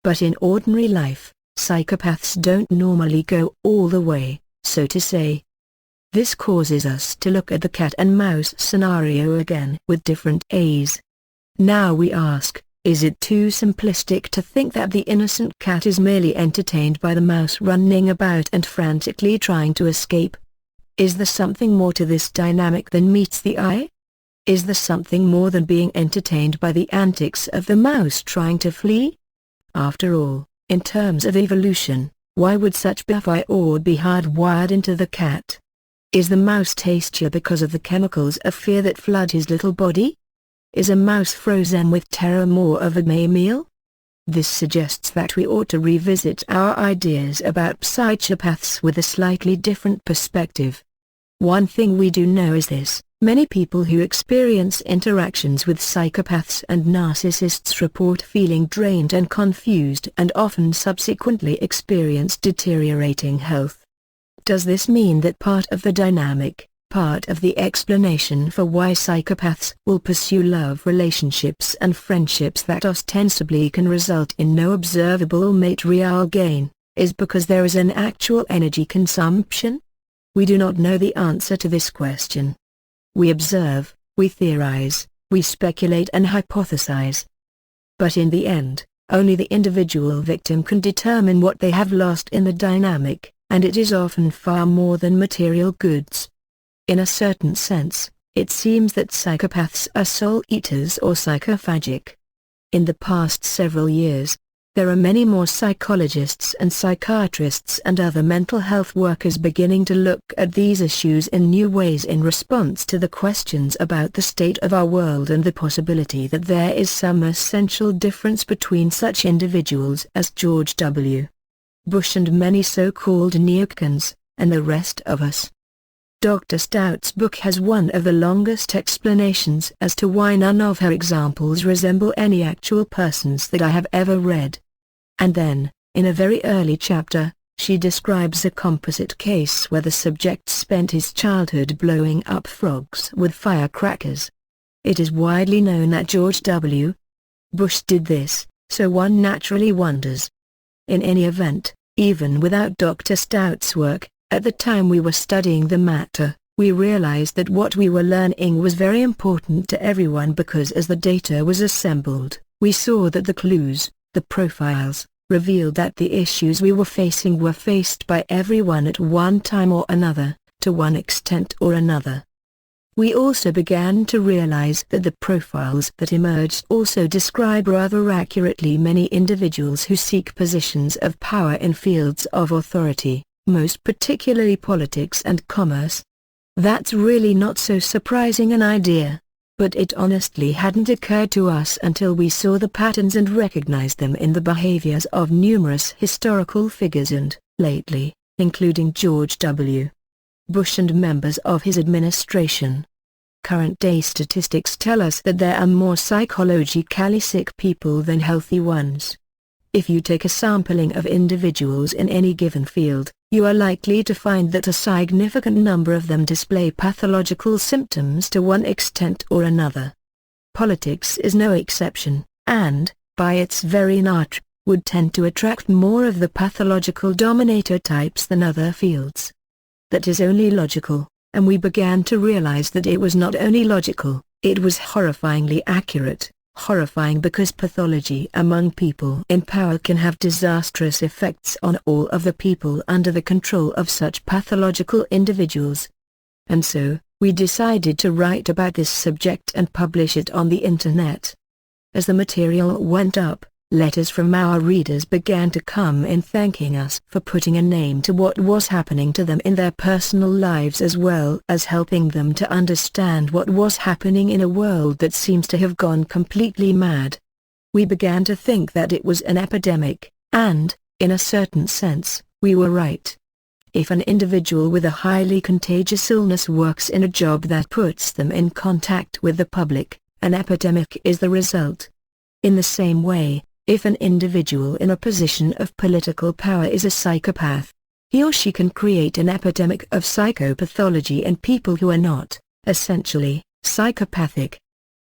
But in ordinary life, psychopaths don't normally go all the way, so to say. This causes us to look at the cat and mouse scenario again with different eyes. Now we ask, is it too simplistic to think that the innocent cat is merely entertained by the mouse running about and frantically trying to escape? Is there something more to this dynamic than meets the eye? Is there something more than being entertained by the antics of the mouse trying to flee? After all, in terms of evolution, why would such buffet be hardwired into the cat? Is the mouse tastier because of the chemicals of fear that flood his little body? Is a mouse frozen with terror more of a meal? This suggests that we ought to revisit our ideas about psychopaths with a slightly different perspective. One thing we do know is this: many people who experience interactions with psychopaths and narcissists report feeling drained and confused and often subsequently experience deteriorating health. Does this mean that part of the dynamic, part of the explanation for why psychopaths will pursue love relationships and friendships that ostensibly can result in no observable material gain, is because there is an actual energy consumption? We do not know the answer to this question. We observe, we theorize, we speculate and hypothesize. But in the end, only the individual victim can determine what they have lost in the dynamic, and it is often far more than material goods. In a certain sense, it seems that psychopaths are soul eaters or psychophagic. In the past several years, there are many more psychologists and psychiatrists and other mental health workers beginning to look at these issues in new ways in response to the questions about the state of our world and the possibility that there is some essential difference between such individuals as George W. Bush and many so-called neocons, and the rest of us. Dr. Stout's book has one of the longest explanations as to why none of her examples resemble any actual persons that I have ever read. And then, in a very early chapter, she describes a composite case where the subject spent his childhood blowing up frogs with firecrackers. It is widely known that George W. Bush did this, so one naturally wonders. In any event, even without Dr. Stout's work, at the time we were studying the matter, we realized that what we were learning was very important to everyone because as the data was assembled, we saw that the clues, the profiles, revealed that the issues we were faced by everyone at one time or another, to one extent or another. We also began to realize that the profiles that emerged also describe rather accurately many individuals who seek positions of power in fields of authority, most particularly politics and commerce. That's really not so surprising an idea, but it honestly hadn't occurred to us until we saw the patterns and recognized them in the behaviors of numerous historical figures and, lately, including George W. Bush and members of his administration. Current-day statistics tell us that there are more psychologically sick people than healthy ones. If you take a sampling of individuals in any given field, you are likely to find that a significant number of them display pathological symptoms to one extent or another. Politics is no exception, and, by its very nature, would tend to attract more of the pathological dominator types than other fields. That is only logical, and we began to realize that it was not only logical, it was horrifyingly accurate. Horrifying because pathology among people in power can have disastrous effects on all of the people under the control of such pathological individuals. And so, we decided to write about this subject and publish it on the internet. As the material went up, letters from our readers began to come in thanking us for putting a name to what was happening to them in their personal lives as well as helping them to understand what was happening in a world that seems to have gone completely mad. We began to think that it was an epidemic, and, in a certain sense, we were right. If an individual with a highly contagious illness works in a job that puts them in contact with the public, an epidemic is the result. In the same way, if an individual in a position of political power is a psychopath, he or she can create an epidemic of psychopathology in people who are not, essentially, psychopathic.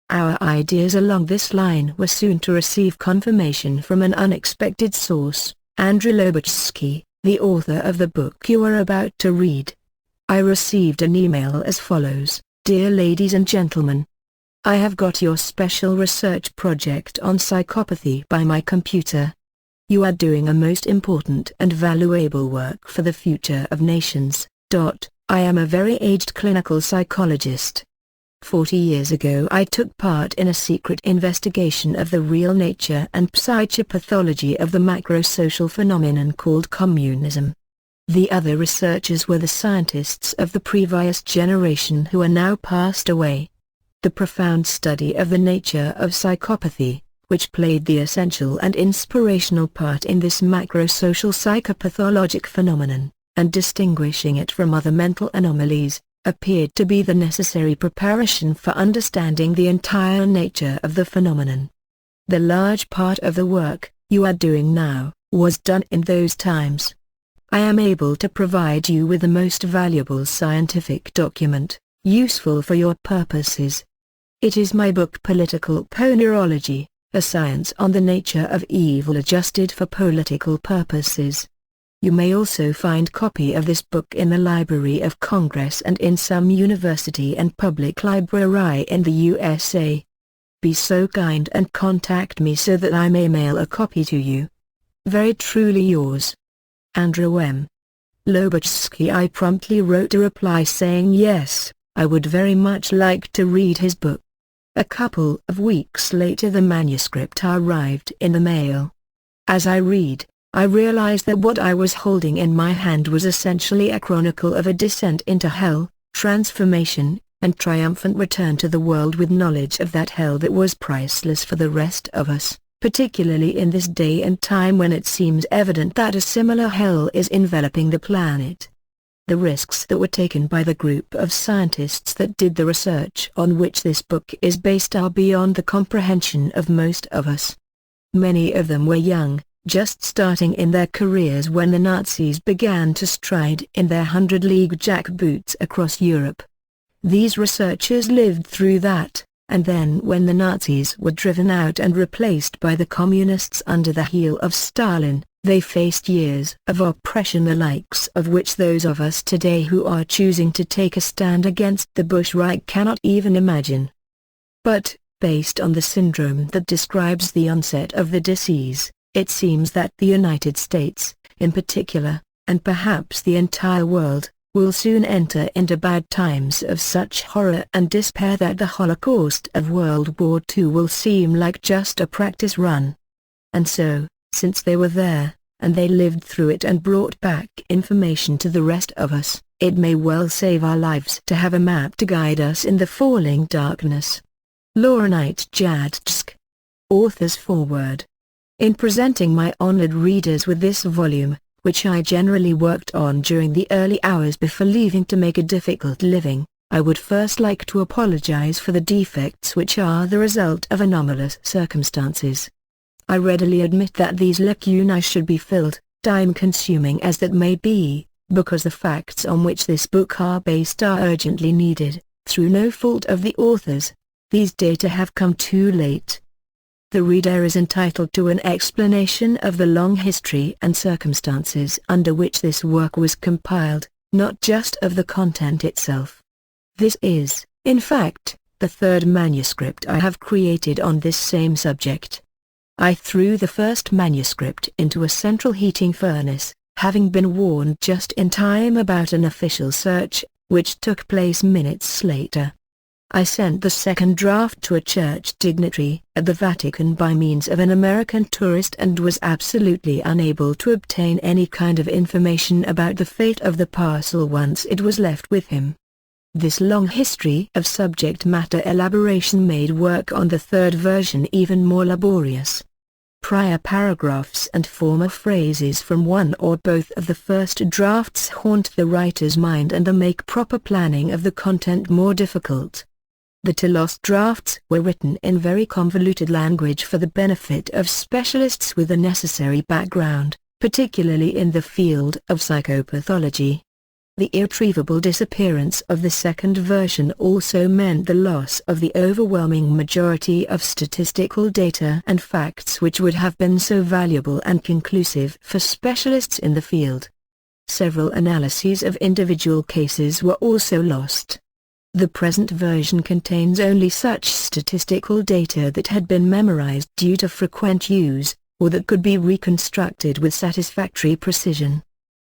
Our ideas along this line were soon to receive confirmation from an unexpected source, Andrzej Łobaczewski, the author of the book you are about to read. I received an email as follows: Dear ladies and gentlemen, I have got your special research project on psychopathy by my computer. You are doing a most important and valuable work for the future of nations. I am a very aged clinical psychologist. 40 years ago I took part in a secret investigation of the real nature and psychopathology of the macro-social phenomenon called communism. The other researchers were the scientists of the previous generation who are now passed away. The profound study of the nature of psychopathy, which played the essential and inspirational part in this macro-social psychopathologic phenomenon, and distinguishing it from other mental anomalies, appeared to be the necessary preparation for understanding the entire nature of the phenomenon. The large part of the work you are doing now was done in those times. I am able to provide you with the most valuable scientific document, useful for your purposes. It is my book Political Ponerology, a science on the nature of evil adjusted for political purposes. You may also find copy of this book in the Library of Congress and in some university and public library in the USA. Be so kind and contact me so that I may mail a copy to you. Very truly yours, Andrzej M. Łobaczewski. I promptly wrote a reply saying yes, I would very much like to read his book. A couple of weeks later the manuscript arrived in the mail. As I read, I realized that what I was holding in my hand was essentially a chronicle of a descent into hell, transformation, and triumphant return to the world with knowledge of that hell that was priceless for the rest of us, particularly in this day and time when it seems evident that a similar hell is enveloping the planet. The risks that were taken by the group of scientists that did the research on which this book is based are beyond the comprehension of most of us. Many of them were young, just starting in their careers when the Nazis began to stride in their 100-league jackboots across Europe. These researchers lived through that, and then when the Nazis were driven out and replaced by the communists under the heel of Stalin, they faced years of oppression the likes of which those of us today who are choosing to take a stand against the Bush Reich cannot even imagine. But, based on the syndrome that describes the onset of the disease, it seems that the United States, in particular, and perhaps the entire world, will soon enter into bad times of such horror and despair that the Holocaust of World War II will seem like just a practice run. And so, since they were there, and they lived through it and brought back information to the rest of us, it may well save our lives to have a map to guide us in the falling darkness. Laurenite Jadczk. Author's Foreword. In presenting my honored readers with this volume, which I generally worked on during the early hours before leaving to make a difficult living, I would first like to apologize for the defects which are the result of anomalous circumstances. I readily admit that these lacunae should be filled, time-consuming as that may be, because the facts on which this book are based are urgently needed. Through no fault of the authors, these data have come too late. The reader is entitled to an explanation of the long history and circumstances under which this work was compiled, not just of the content itself. This is, in fact, the third manuscript I have created on this same subject. I threw the first manuscript into a central heating furnace, having been warned just in time about an official search, which took place minutes later. I sent the second draft to a church dignitary at the Vatican by means of an American tourist and was absolutely unable to obtain any kind of information about the fate of the parcel once it was left with him. This long history of subject matter elaboration made work on the third version even more laborious. Prior paragraphs and former phrases from one or both of the first drafts haunt the writer's mind and make proper planning of the content more difficult. The two lost drafts were written in very convoluted language for the benefit of specialists with the necessary background, particularly in the field of psychopathology. The irretrievable disappearance of the second version also meant the loss of the overwhelming majority of statistical data and facts which would have been so valuable and conclusive for specialists in the field. Several analyses of individual cases were also lost. The present version contains only such statistical data that had been memorized due to frequent use, or that could be reconstructed with satisfactory precision.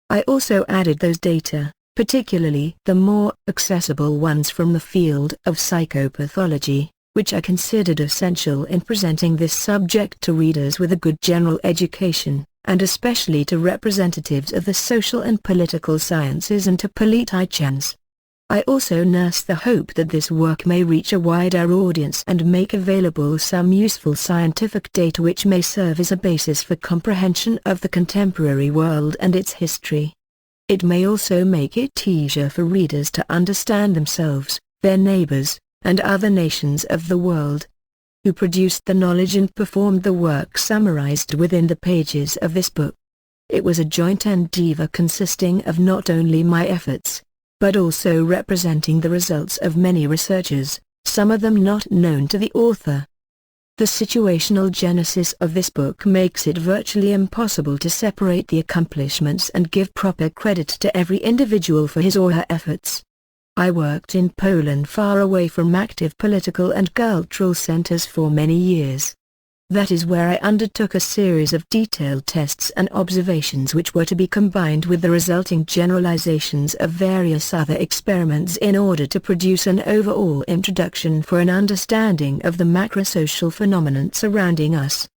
I also added those data, particularly the more accessible ones from the field of psychopathology, which I considered essential in presenting this subject to readers with a good general education, and especially to representatives of the social and political sciences and to politicians. I also nurse the hope that this work may reach a wider audience and make available some useful scientific data which may serve as a basis for comprehension of the contemporary world and its history. It may also make it easier for readers to understand themselves, their neighbors, and other nations of the world, who produced the knowledge and performed the work summarized within the pages of this book. It was a joint endeavor consisting of not only my efforts, but also representing the results of many researchers, some of them not known to the author. The situational genesis of this book makes it virtually impossible to separate the accomplishments and give proper credit to every individual for his or her efforts. I worked in Poland far away from active political and cultural centers for many years. That is where I undertook a series of detailed tests and observations which were to be combined with the resulting generalizations of various other experiments in order to produce an overall introduction for an understanding of the macrosocial phenomenon surrounding us.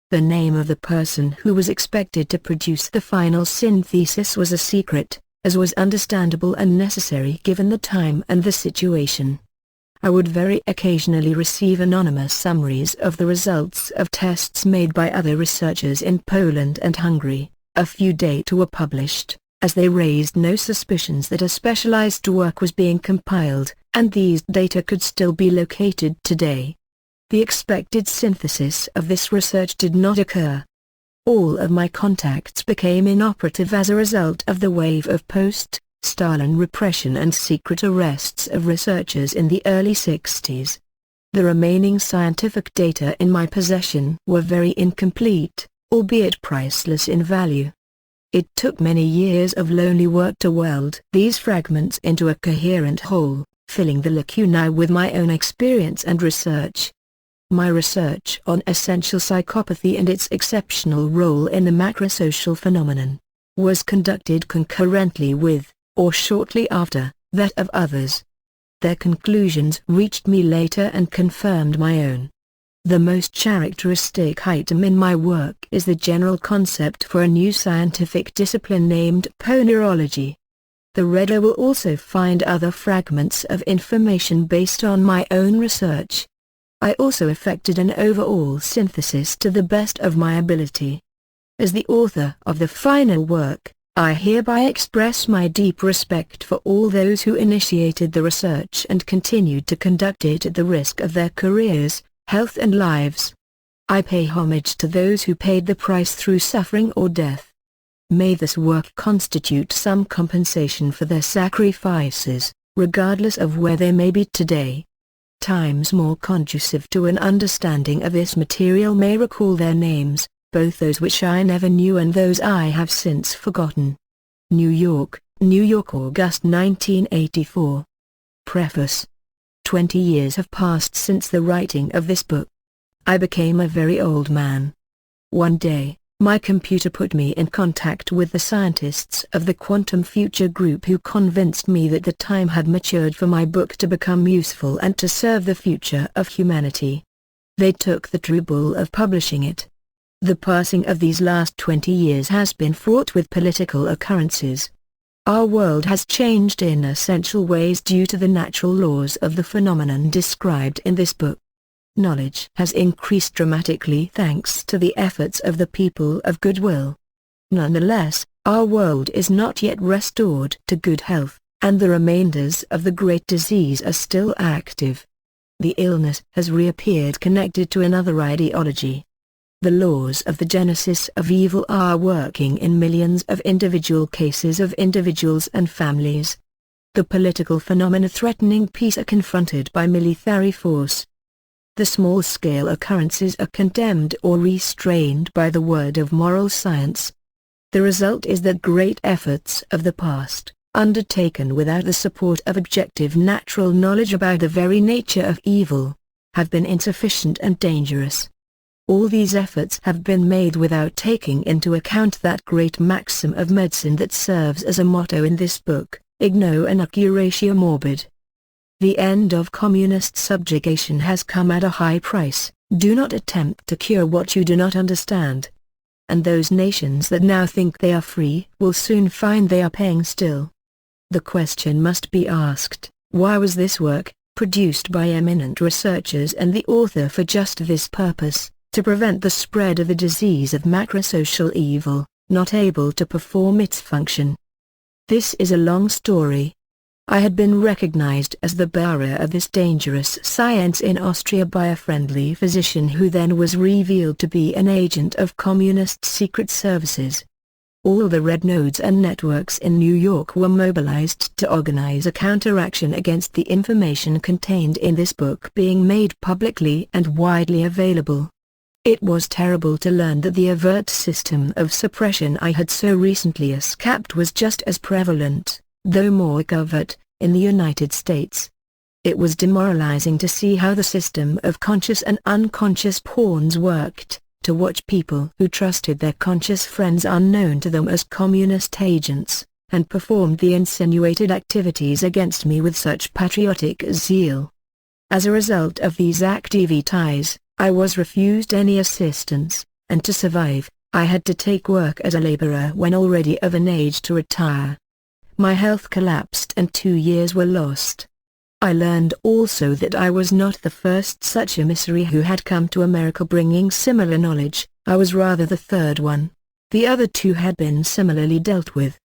The name of the person who was expected to produce the final synthesis was a secret, as was understandable and necessary given the time and the situation. I would very occasionally receive anonymous summaries of the results of tests made by other researchers in Poland and Hungary. A few data were published, as they raised no suspicions that a specialized work was being compiled, and these data could still be located today. The expected synthesis of this research did not occur. All of my contacts became inoperative as a result of the wave of post-Stalin repression and secret arrests of researchers in the early 60s. The remaining scientific data in my possession were very incomplete, albeit priceless in value. It took many years of lonely work to weld these fragments into a coherent whole, filling the lacunae with my own experience and research. My research on essential psychopathy and its exceptional role in the macrosocial phenomenon was conducted concurrently with, or shortly after, that of others. Their conclusions reached me later and confirmed my own. The most characteristic item in my work is the general concept for a new scientific discipline named Ponerology. The reader will also find other fragments of information based on my own research. I also effected an overall synthesis to the best of my ability. As the author of the final work, I hereby express my deep respect for all those who initiated the research and continued to conduct it at the risk of their careers, health and lives. I pay homage to those who paid the price through suffering or death. May this work constitute some compensation for their sacrifices, regardless of where they may be today. Times more conducive to an understanding of this material may recall their names, both those which I never knew and those I have since forgotten. New York, August 1984. Preface. 20 years have passed since the writing of this book. I became a very old man. One day, my computer put me in contact with the scientists of the Quantum Future Group who convinced me that the time had matured for my book to become useful and to serve the future of humanity. They took the trouble of publishing it. The passing of these last 20 years has been fraught with political occurrences. Our world has changed in essential ways due to the natural laws of the phenomenon described in this book. Knowledge has increased dramatically thanks to the efforts of the people of goodwill. Nonetheless, our world is not yet restored to good health, and the remainders of the great disease are still active. The illness has reappeared connected to another ideology. The laws of the genesis of evil are working in millions of individual cases of individuals and families. The political phenomena threatening peace are confronted by military force. The small-scale occurrences are condemned or restrained by the word of moral science. The result is that great efforts of the past, undertaken without the support of objective natural knowledge about the very nature of evil, have been insufficient and dangerous. All these efforts have been made without taking into account that great maxim of medicine that serves as a motto in this book, igno inoculatio morbid. The end of communist subjugation has come at a high price. Do not attempt to cure what you do not understand. And those nations that now think they are free will soon find they are paying still. The question must be asked, why was this work, produced by eminent researchers and the author for just this purpose, to prevent the spread of the disease of macrosocial evil, not able to perform its function? This is a long story. I had been recognized as the bearer of this dangerous science in Austria by a friendly physician who then was revealed to be an agent of communist secret services. All the red nodes and networks in New York were mobilized to organize a counteraction against the information contained in this book being made publicly and widely available. It was terrible to learn that the overt system of suppression I had so recently escaped was just as prevalent, though more covert, in the United States. It was demoralizing to see how the system of conscious and unconscious pawns worked, to watch people who trusted their conscious friends unknown to them as communist agents, and performed the insinuated activities against me with such patriotic zeal. As a result of these activities, I was refused any assistance, and to survive, I had to take work as a laborer when already of an age to retire. My health collapsed and 2 years were lost. I learned also that I was not the first such emissary who had come to America bringing similar knowledge. I was rather the third one. The other 2 had been similarly dealt with.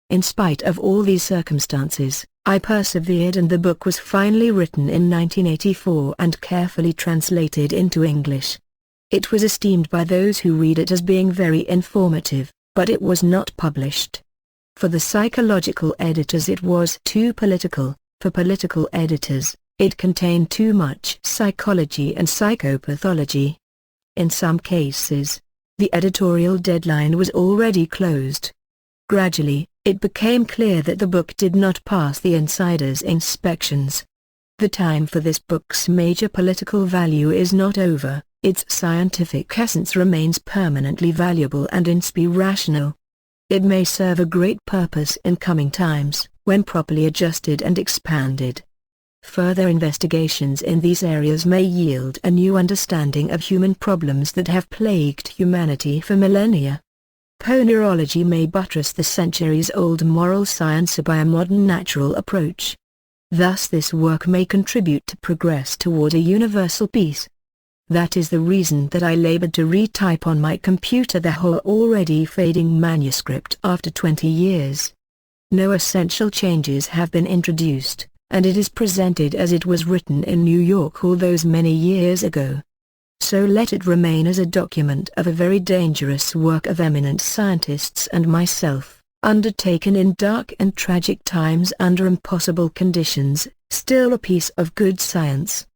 In spite of all these circumstances, I persevered and the book was finally written in 1984 and carefully translated into English. It was esteemed by those who read it as being very informative, but it was not published. For the psychological editors it was too political. For political editors, it contained too much psychology and psychopathology. In some cases, the editorial deadline was already closed. Gradually, it became clear that the book did not pass the insiders' inspections. The time for this book's major political value is not over, its scientific essence remains permanently valuable and inspirational. It may serve a great purpose in coming times, when properly adjusted and expanded. Further investigations in these areas may yield a new understanding of human problems that have plagued humanity for millennia. Ponerology may buttress the centuries-old moral science by a modern natural approach. Thus this work may contribute to progress toward a universal peace. That is the reason that I labored to retype on my computer the whole already fading manuscript after 20 years. No essential changes have been introduced, and it is presented as it was written in New York all those many years ago. So let it remain as a document of a very dangerous work of eminent scientists and myself, undertaken in dark and tragic times under impossible conditions, still a piece of good science.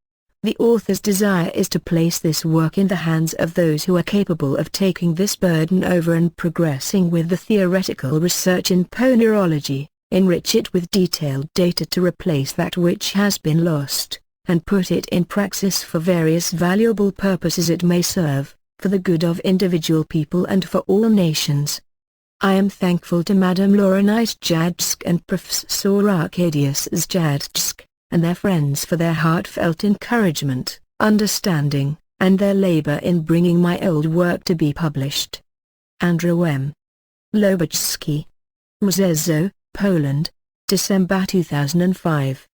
The author's desire is to place this work in the hands of those who are capable of taking this burden over and progressing with the theoretical research in ponerology, enrich it with detailed data to replace that which has been lost, and put it in praxis for various valuable purposes it may serve, for the good of individual people and for all nations. I am thankful to Madame Laurenite Jadsk and Professor Arkadiusz Jadsk, and their friends for their heartfelt encouragement, understanding, and their labor in bringing my old work to be published. Andrzej M. Lobaczewski. Rzeszów, Poland, December 2005.